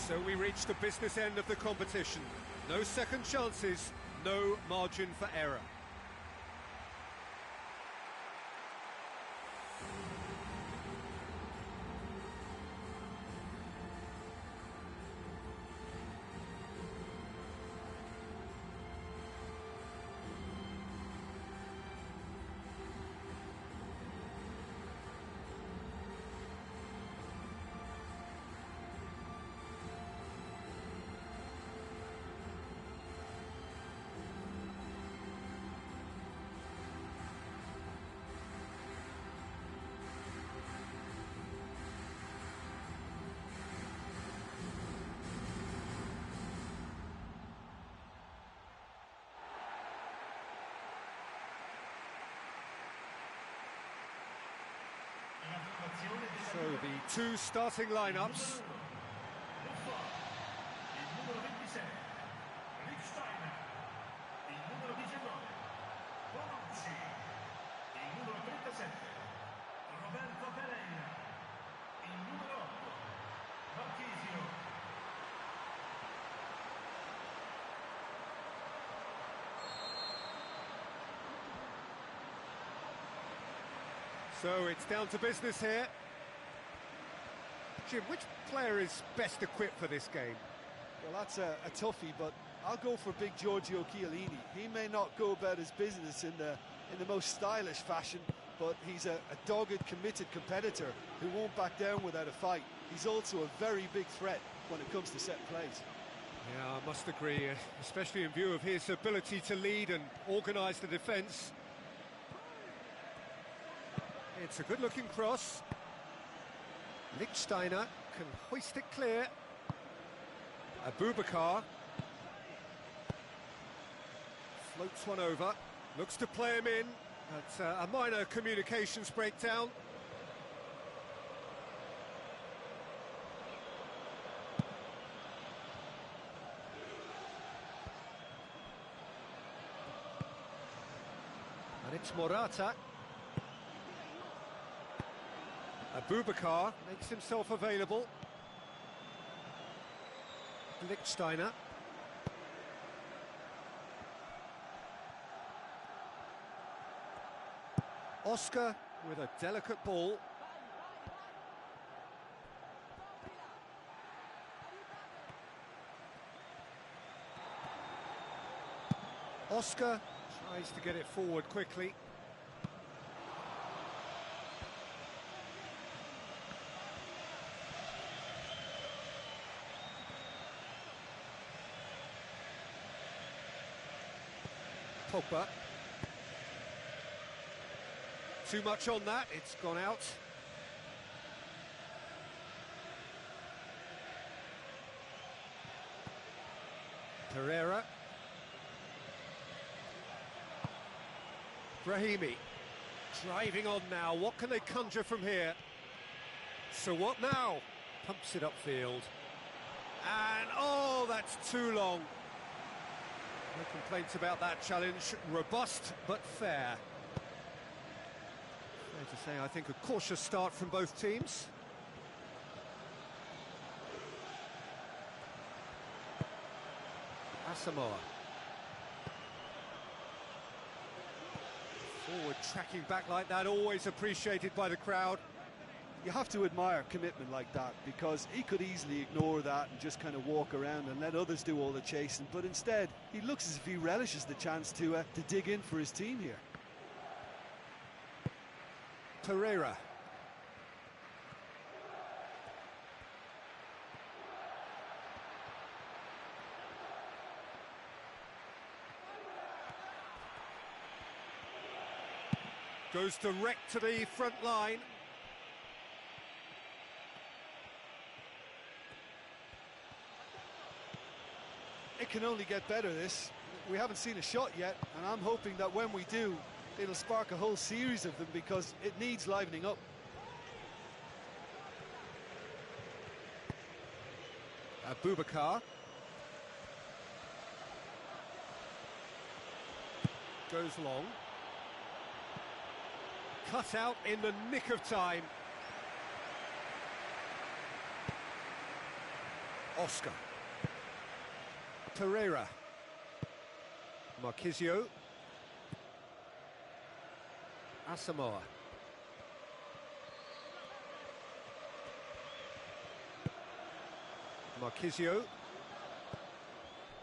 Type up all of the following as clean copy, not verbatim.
So we reach the business end of the competition. No second chances, no margin for error. So the two starting lineups. So it's down to business here. Jim, which player is best equipped for this game? Well, that's a toughie, but I'll go for big Giorgio Chiellini. He may not go about his business in the most stylish fashion, but he's a dogged, committed competitor who won't back down without a fight. He's also a very big threat when it comes to set plays. Yeah, I must agree, especially in view of his ability to lead and organise the defence. It's a good-looking cross. Lichtsteiner can hoist it clear. Abubakar floats one over, looks to play him in, but a minor communications breakdown. And it's Morata. Abubakar makes himself available. Lichtsteiner. Oscar with a delicate ball. Oscar tries to get it forward quickly. Pogba. Too much on that, it's gone out. Pereira. Brahimi. Driving on now, what can they conjure from here? So what now? Pumps it upfield. And, oh, that's too long. No complaints about that challenge. Robust, but fair. Fair to say, I think a cautious start from both teams. Asamoah. Forward tracking back like that, always appreciated by the crowd. You have to admire commitment like that, because he could easily ignore that and just kind of walk around and let others do all the chasing, but instead he looks as if he relishes the chance to dig in for his team here. Pereira. Goes direct to the front line. It can only get better, this. We haven't seen a shot yet, and I'm hoping that when we do, it'll spark a whole series of them, because it needs livening up. Abubakar. Goes long. Cut out in the nick of time. Oscar. Pereira. Marquisio. Asamoah. Marquisio.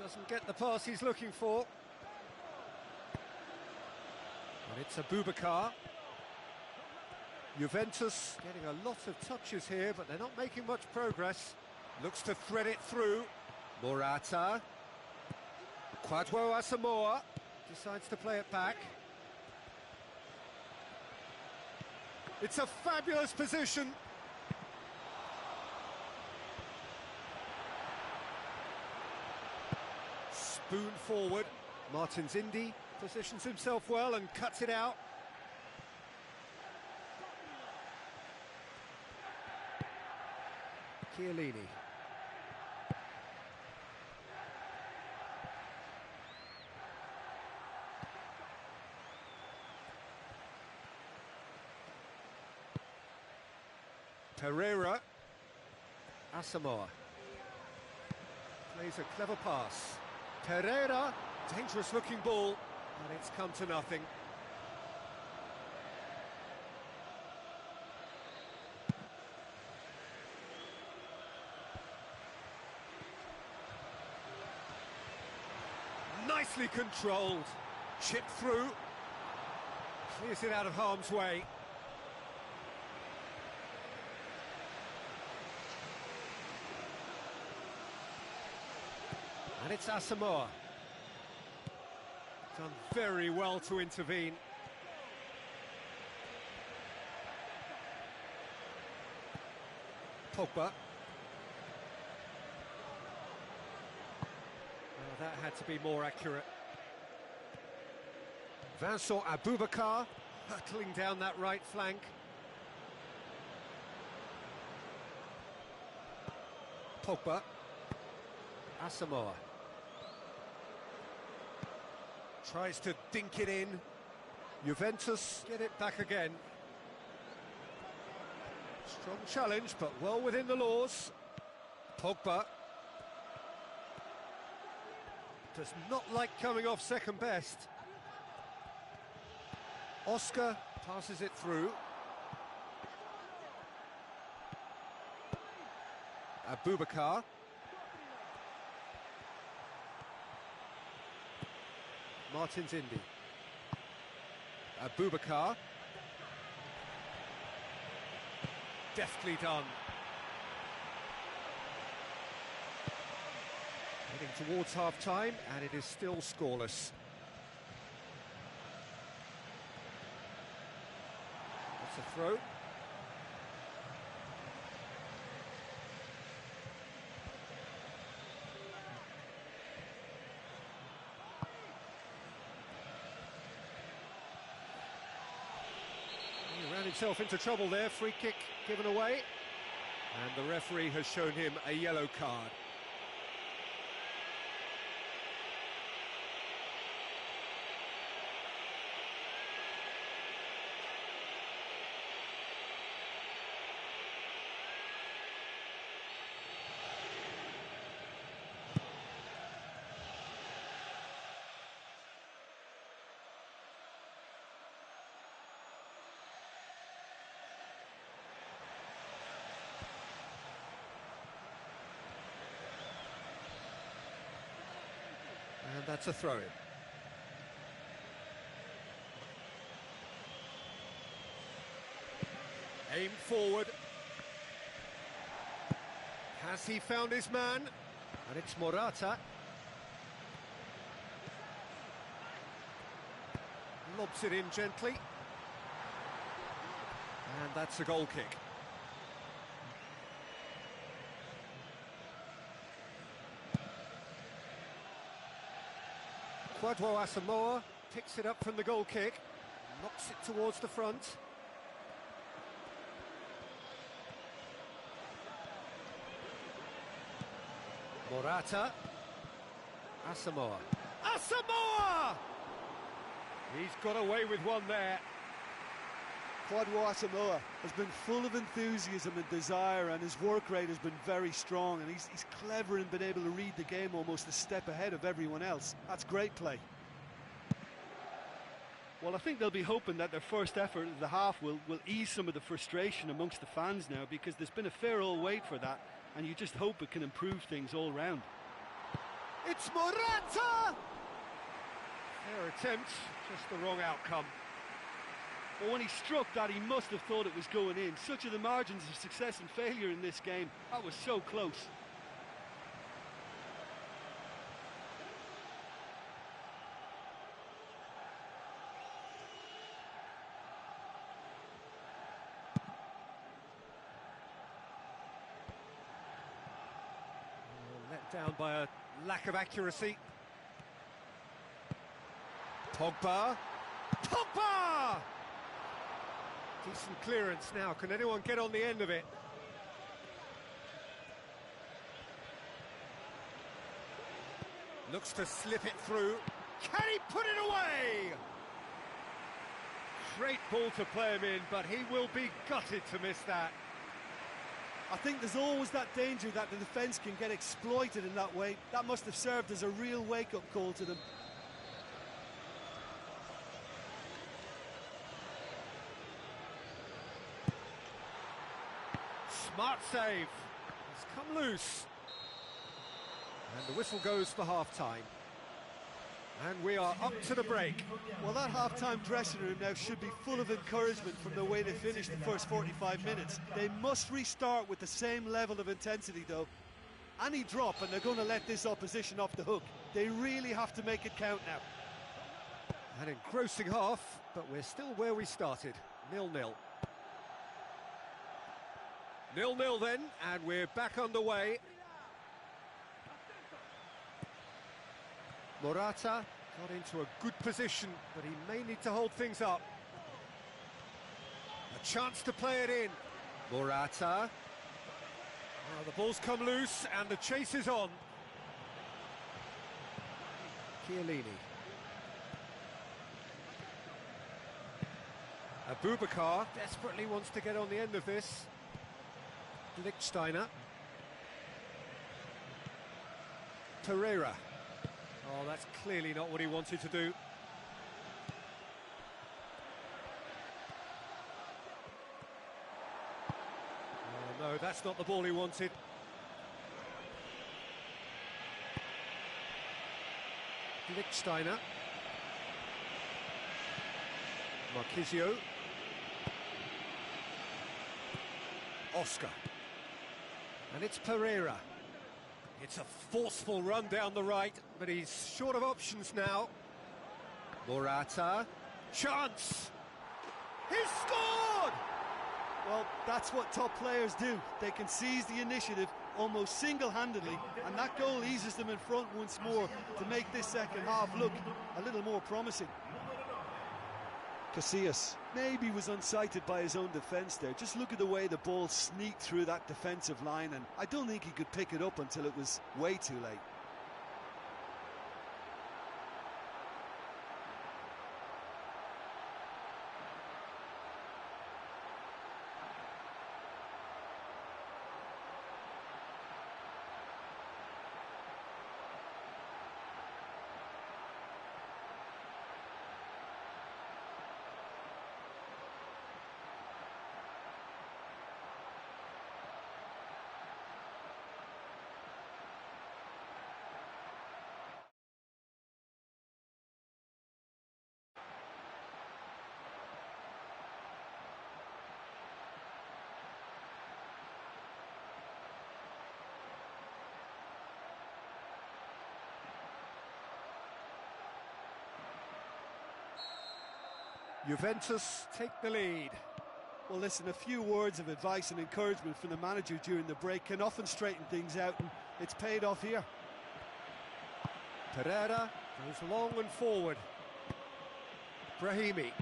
Doesn't get the pass he's looking for. And it's Abubakar. Juventus getting a lot of touches here, but they're not making much progress. Looks to thread it through. Morata. Kwadwo Asamoah decides to play it back. It's a fabulous position. Spoon forward. Martins Indy positions himself well and cuts it out. Chiellini. Pereira. Asamoah. Plays a clever pass. Pereira. Dangerous looking ball, and it's come to nothing. Nicely controlled. Chip through. Clears it out of harm's way. And it's Asamoah. Done very well to intervene. Pogba. Well, that had to be more accurate. Vincent Abubakar hurtling down that right flank. Pogba. Asamoah. Tries to dink it in. Juventus get it back again. Strong challenge, but well within the laws. Pogba. Does not like coming off second best. Oscar passes it through. Abubakar. Martins Indy. Abubakar. Deftly done. Heading towards half-time, and it is still scoreless. That's a throw. Himself into trouble there, free kick given away, and the referee has shown him a yellow card. And that's a throw-in. Aim forward. Has he found his man? And it's Morata. Lobs it in gently. And that's a goal kick. Kwadwo Asamoah picks it up from the goal kick, knocks it towards the front. Morata. Asamoah. Asamoah! He's got away with one there. Kwadwo Asamoah has been full of enthusiasm and desire, and his work rate has been very strong, and he's clever in being able to read the game almost a step ahead of everyone else. That's great play. Well, I think they'll be hoping that their first effort of the half will ease some of the frustration amongst the fans now, because there's been a fair old wait for that, and you just hope it can improve things all round. It's Morata! Fair attempt, just the wrong outcome. Well, when he struck that, he must have thought it was going in. Such are the margins of success and failure in this game. That was so close. Let down by a lack of accuracy. Pogba! Pogba! Decent clearance now. Can anyone get on the end of it? Looks to slip it through. Can he put it away? Great ball to play him in, but he will be gutted to miss that. I think there's always that danger that the defence can get exploited in that way. That must have served as a real wake-up call to them. Smart save. It's come loose. And the whistle goes for half-time. And we are up to the break. Well, that half-time dressing room now should be full of encouragement from the way they finished the first 45 minutes. They must restart with the same level of intensity, though. Any drop and they're going to let this opposition off the hook. They really have to make it count now. An engrossing half, but we're still where we started. 0-0. 0-0 then, and we're back underway. Morata got into a good position, but he may need to hold things up. A chance to play it in. Morata. Oh, the ball's come loose, and the chase is on. Chiellini. Abubakar desperately wants to get on the end of this. Lichtsteiner. Pereira. Oh, that's clearly not what he wanted to do. Oh, no, that's not the ball he wanted. Lichtsteiner. Marquisio. Oscar. And it's Pereira. It's a forceful run down the right, but he's short of options now. Morata. Chance! He's scored! Well, that's what top players do. They can seize the initiative almost single-handedly, and that goal eases them in front once more to make this second half look a little more promising. Casillas maybe was unsighted by his own defence there. Just look at the way the ball sneaked through that defensive line, and I don't think he could pick it up until it was way too late. Juventus take the lead. Well, listen, a few words of advice and encouragement from the manager during the break can often straighten things out, and it's paid off here. Pereira goes long and forward. Brahimi.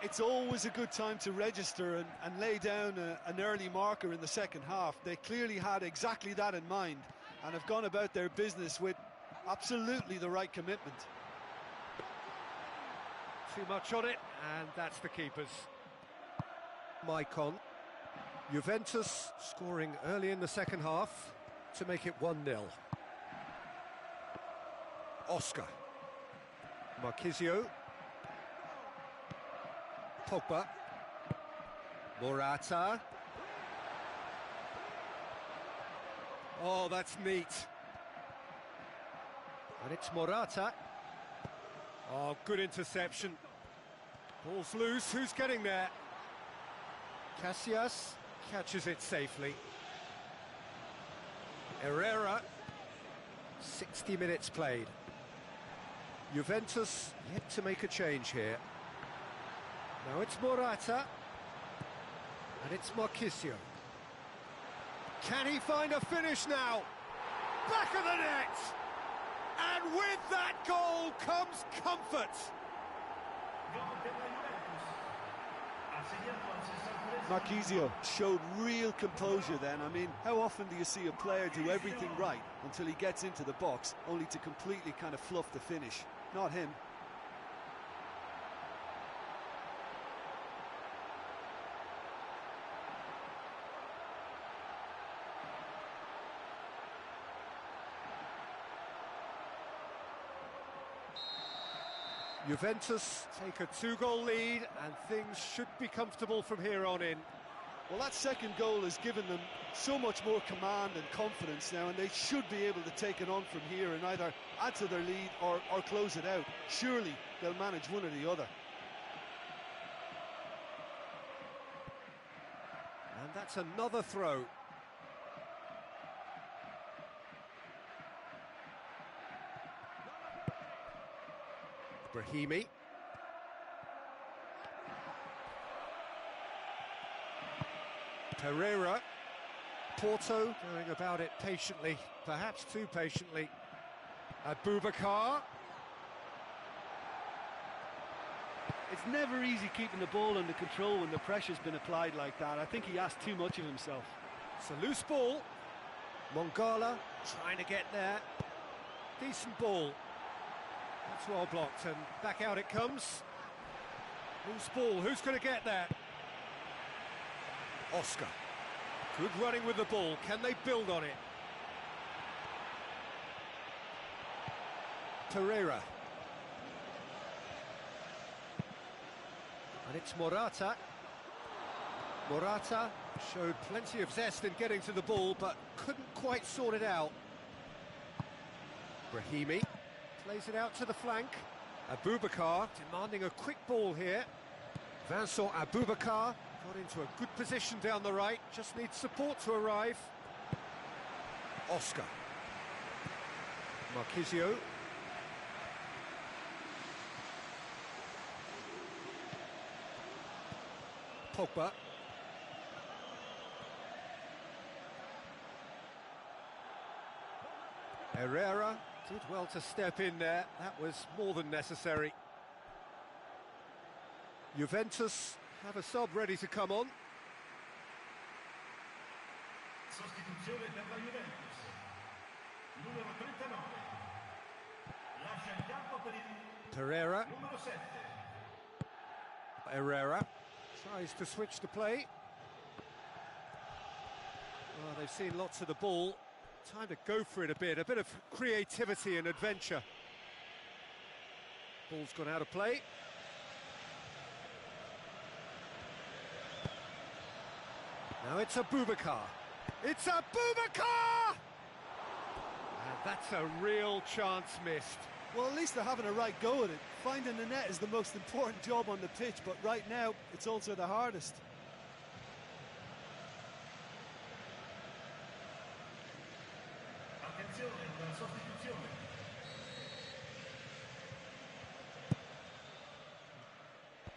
It's always a good time to register and lay down an early marker in the second half. They clearly had exactly that in mind and have gone about their business with absolutely the right commitment. Too much on it, and that's the keeper's. Maicon. Juventus scoring early in the second half to make it 1-0. Oscar. Marchisio. Pogba. Morata. Oh, that's neat. And it's Morata. Oh, good interception. Ball's loose, who's getting there? Casillas catches it safely. Herrera. 60 minutes played. Juventus yet to make a change here. Now it's Morata. And it's Marchisio. Can he find a finish now? Back of the net! And with that goal comes comfort! Marchisio showed real composure then. I mean, how often do you see a player do everything right until he gets into the box, only to completely kind of fluff the finish? Not him. Juventus take a 2-goal lead and things should be comfortable from here on in. Well, that second goal has given them so much more command and confidence now, and they should be able to take it on from here and either add to their lead or close it out. Surely they'll manage one or the other. And that's another throw. Brahimi. Pereira. Porto going about it patiently, perhaps too patiently. Abubakar. It's never easy keeping the ball under control when the pressure's been applied like that. I think he asked too much of himself. It's a loose ball. Mongala trying to get there. Decent ball. That's well blocked, and back out it comes. Loose ball, who's going to get there? Oscar. Good running with the ball, can they build on it? Pereira. And it's Morata. Morata showed plenty of zest in getting to the ball, but couldn't quite sort it out. Brahimi. Plays it out to the flank. Abubakar demanding a quick ball here. Vincent Abubakar got into a good position down the right, just needs support to arrive. Oscar. Marchisio. Pogba. Herrera. Did well to step in there, that was more than necessary. Juventus have a sub ready to come on. Sostituzione per la Juventus. Numero 39. Lascia il campo per il Pereira. numero 7. Herrera tries to switch the play. Oh, they've seen lots of the ball. Time to go for it a bit of creativity and adventure. Ball's gone out of play. Now it's Abubakar. It's Abubakar! And that's a real chance missed. Well, at least they're having a right go at it. Finding the net is the most important job on the pitch, but right now, it's also the hardest.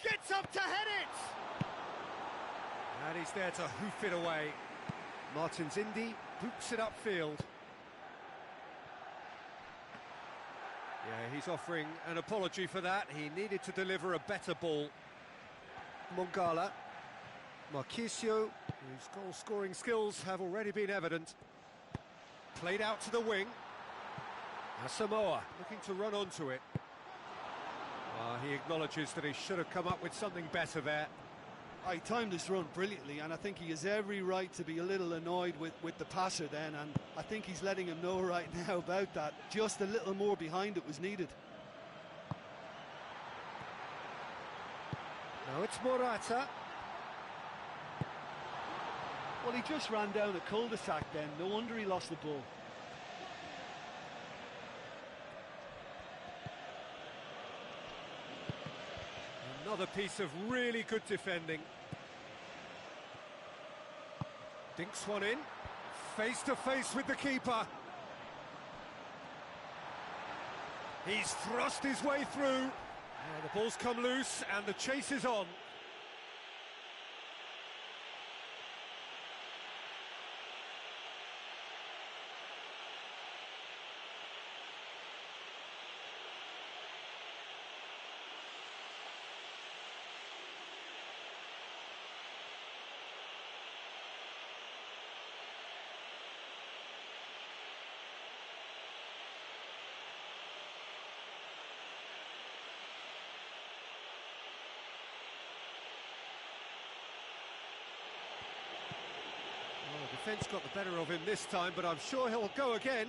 Gets up to head it! And he's there to hoof it away. Martins Indy boots it upfield. Yeah, he's offering an apology for that. He needed to deliver a better ball. Mongala. Marchisio, whose goal-scoring skills have already been evident. Played out to the wing. Asamoah looking to run onto it. He acknowledges that he should have come up with something better there. He timed this run brilliantly, and I think he has every right to be a little annoyed with the passer then, and I think he's letting him know right now about that. Just a little more behind it was needed. Now it's Morata. Well, he just ran down a cul-de-sac then, no wonder he lost the ball. Another piece of really good defending. Dinks one in, face to face with the keeper. He's thrust his way through. The ball's come loose and the chase is on. Well, the defence got the better of him this time, but I'm sure he'll go again.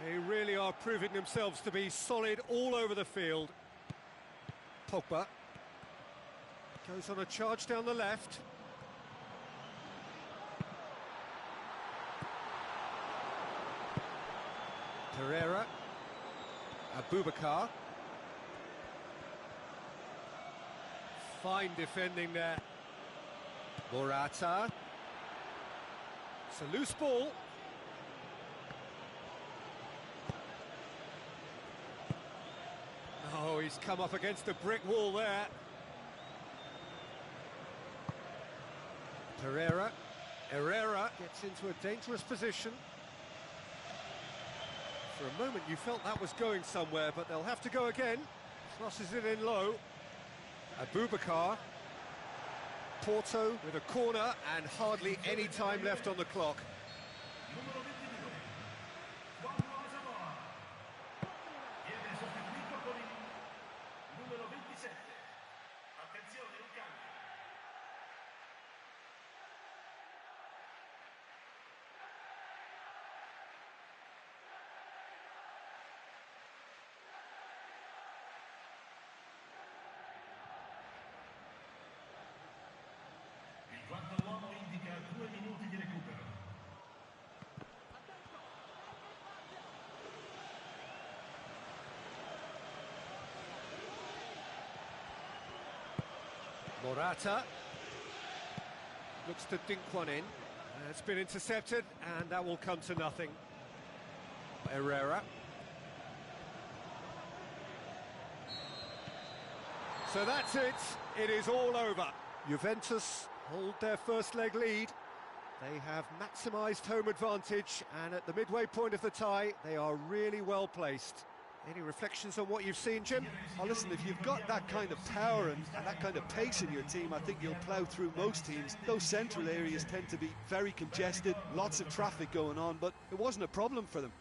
They really are proving themselves to be solid all over the field. Pogba goes on a charge down the left. Pereira, Abubakar. Fine defending there. Morata. It's a loose ball. Oh, he's come up against a brick wall there. Herrera gets into a dangerous position. For a moment you felt that was going somewhere, but they'll have to go again. Crosses it in low. Abubakar. Porto with a corner and hardly any time left on the clock. Quarto uomo indica 2 minuti di recupero. Morata looks to dink one in. It's been intercepted and that will come to nothing. Herrera. So that's it. It is all over. Juventus hold their first leg lead. They have maximised home advantage, and at the midway point of the tie, they are really well placed. Any reflections on what you've seen, Jim? Oh, listen, if you've got that kind of power and that kind of pace in your team, I think you'll plough through most teams. Those central areas tend to be very congested, lots of traffic going on, but it wasn't a problem for them.